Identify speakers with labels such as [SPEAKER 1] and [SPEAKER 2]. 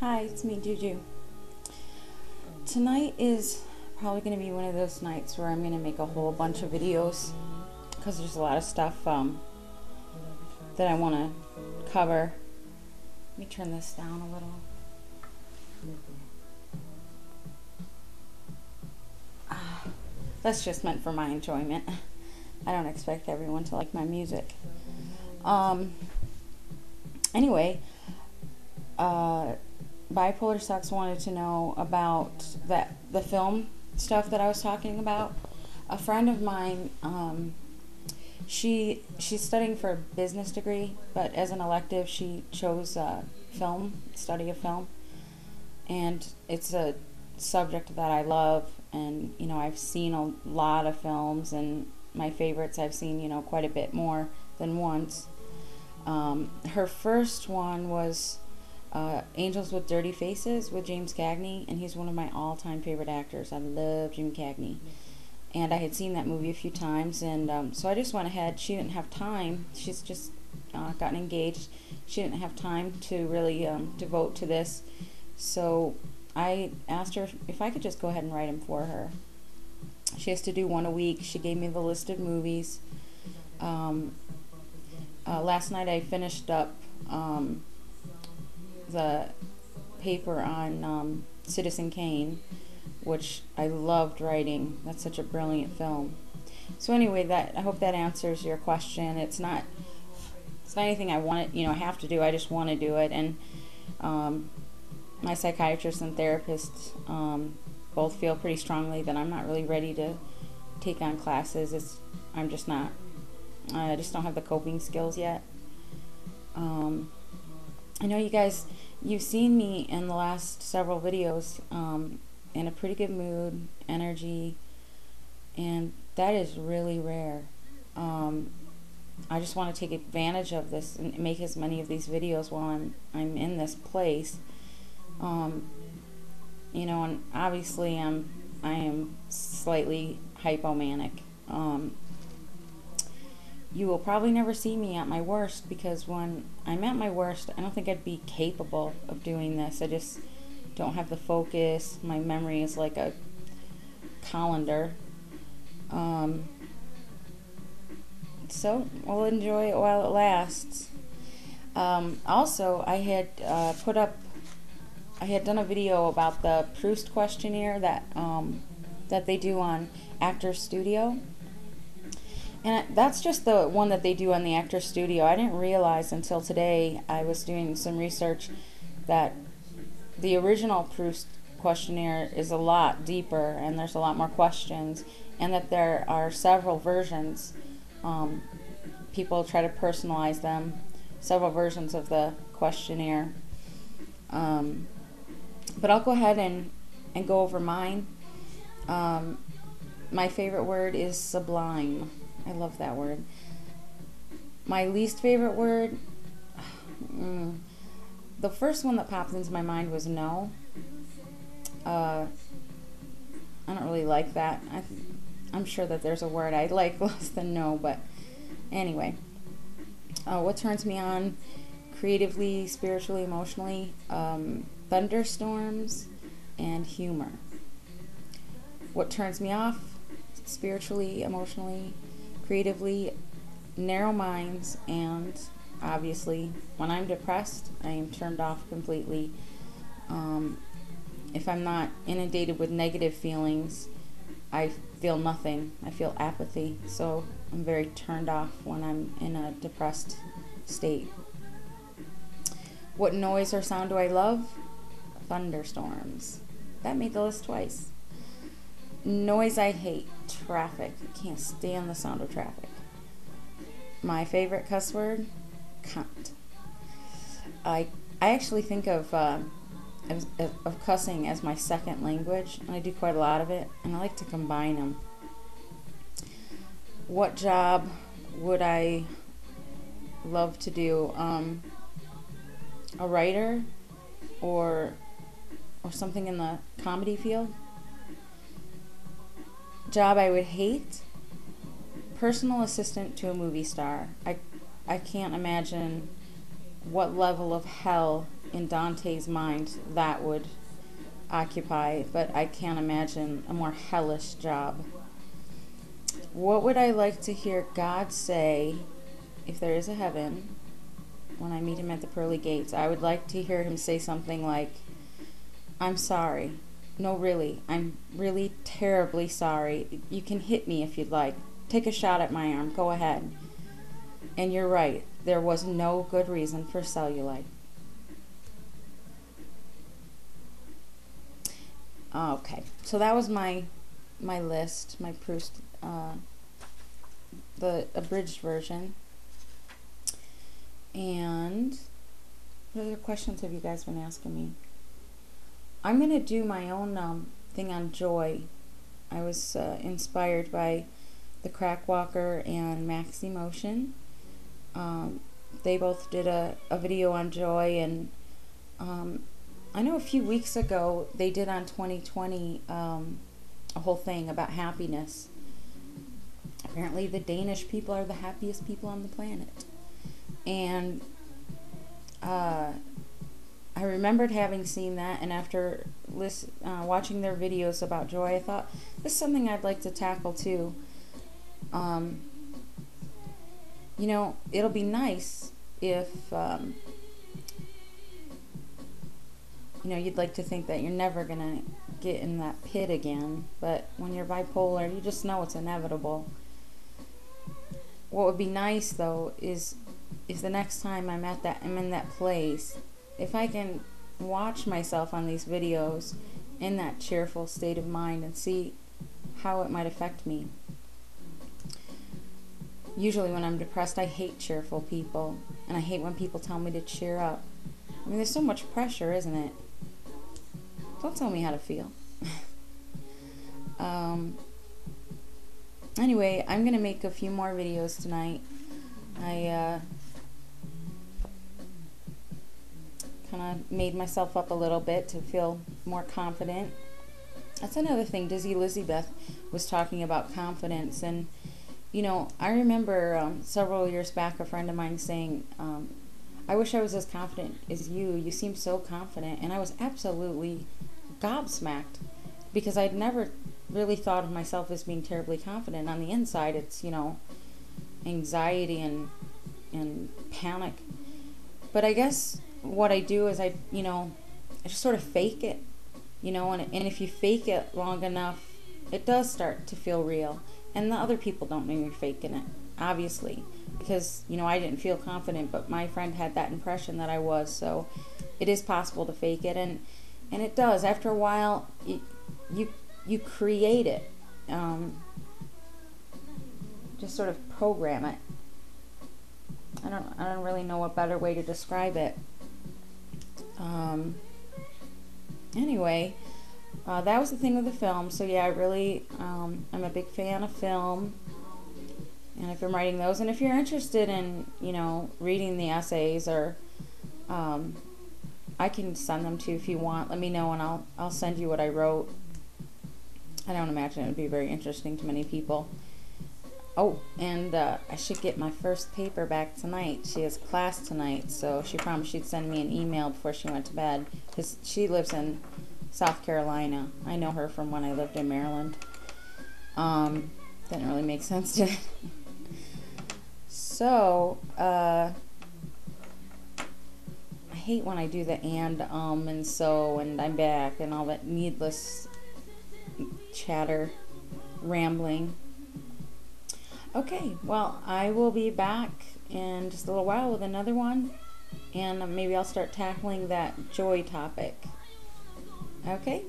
[SPEAKER 1] Hi, it's me, Juju. Tonight is probably going to be one of those nights where I'm going to make a whole bunch of videos because there's a lot of stuff that I want to cover. Let me turn this down a little. That's just meant for my enjoyment. I don't expect everyone to like my music. Anyway, Bipolar Sucks wanted to know about the film stuff that I was talking about. A friend of mine, she's studying for a business degree, but as an elective she chose study of film, and it's a subject that I love. And I've seen a lot of films, and my favorites I've seen quite a bit more than once. Her first one was Angels with Dirty Faces with James Cagney, and he's one of my all-time favorite actors. I love Jim Cagney, and I had seen that movie a few times, and so I just went ahead. She didn't have time. She's just gotten engaged. She didn't have time to really devote to this, so I asked her if I could just go ahead and write them for her. She has to do one a week. She gave me the list of movies. Last night I finished up the paper on Citizen Kane, which I loved writing. That's such a brilliant film. So anyway, I hope that answers your question. It's not anything I want I have to do. I just want to do it, and my psychiatrist and therapist both feel pretty strongly that I'm not really ready to take on classes. I'm just not. I just don't have the coping skills yet. I know you guys, you've seen me in the last several videos in a pretty good mood, energy, and that is really rare. I just want to take advantage of this and make as many of these videos while I'm in this place. And obviously I am slightly hypomanic. You will probably never see me at my worst, because when I'm at my worst, I don't think I'd be capable of doing this. I just don't have the focus. My memory is like a colander. So we'll enjoy it while it lasts. Also, I had done a video about the Proust questionnaire that they do on Actors Studio. And that's just the one that they do on the Actors Studio. I didn't realize until today, I was doing some research, that the original Proust questionnaire is a lot deeper and there's a lot more questions, and that there are several versions. People try to personalize them, several versions of the questionnaire. But I'll go ahead and go over mine. My favorite word is sublime. I love that word. My least favorite word, the first one that popped into my mind was no. I don't really like that. I'm sure that there's a word I like less than no, but anyway. What turns me on creatively, spiritually, emotionally? Thunderstorms and humor. What turns me off spiritually, emotionally, creatively? Narrow minds, and obviously when I'm depressed, I am turned off completely. If I'm not inundated with negative feelings, I feel nothing. I feel apathy. So I'm very turned off when I'm in a depressed state. What noise or sound do I love? Thunderstorms. That made the list twice. Noise I hate. Traffic. I can't stand the sound of traffic. My favorite cuss word? Cunt. I actually think of cussing as my second language, and I do quite a lot of it, and I like to combine them. What job would I love to do? A writer, or something in the comedy field. Job I would hate? Personal assistant to a movie star. I can't imagine what level of hell in Dante's mind that would occupy, but I can't imagine a more hellish job. What would I like to hear God say if there is a heaven when I meet him at the pearly gates? I would like to hear him say something like, I'm sorry. No, really, I'm really terribly sorry. You can hit me if you'd like. Take a shot at my arm. Go ahead. And you're right. There was no good reason for cellulite. Okay, so that was my list, my Proust, the abridged version. And what other questions have you guys been asking me? I'm going to do my own thing on joy. I was inspired by the Crackwalker and Max Emotion. They both did a video on joy, and I know a few weeks ago they did on 2020 a whole thing about happiness. Apparently the Danish people are the happiest people on the planet. And I remembered having seen that, and after watching their videos about joy, I thought, this is something I'd like to tackle too. You know, it'll be nice if, you know, you'd like to think that you're never going to get in that pit again, but when you're bipolar, you just know it's inevitable. What would be nice, though, is the next time I'm in that place, if I can watch myself on these videos in that cheerful state of mind and see how it might affect me. Usually when I'm depressed, I hate cheerful people, and I hate when people tell me to cheer up. I mean, there's so much pressure, isn't it? Don't tell me how to feel. Anyway, I'm going to make a few more videos tonight. I kind of made myself up a little bit to feel more confident. That's another thing. Dizzy Elizabeth was talking about confidence, and you know, I remember several years back a friend of mine saying, I wish I was as confident as you. You seem so confident. And I was absolutely gobsmacked, because I'd never really thought of myself as being terribly confident. On the inside, it's, you know, anxiety and panic. But I guess what I do is I just sort of fake it, you know, and if you fake it long enough, it does start to feel real. And the other people don't know you're faking it, obviously, because, you know, I didn't feel confident, but my friend had that impression that I was. So it is possible to fake it, and it does. After a while, you create it, just sort of program it. I don't really know a better way to describe it. Anyway. That was the thing with the film. So yeah, I really, I'm a big fan of film, and I've been writing those. And if you're interested in, you know, reading the essays, or I can send them to you if you want. Let me know, and I'll send you what I wrote. I don't imagine it would be very interesting to many people. Oh, and I should get my first paper back tonight. She has class tonight, so she promised she'd send me an email before she went to bed, because she lives in South Carolina. I know her from when I lived in Maryland. Didn't really make sense to it. So, I hate when I do the and so, and I'm back, and all that needless chatter, rambling. Okay, well, I will be back in just a little while with another one, and maybe I'll start tackling that joy topic. Okay,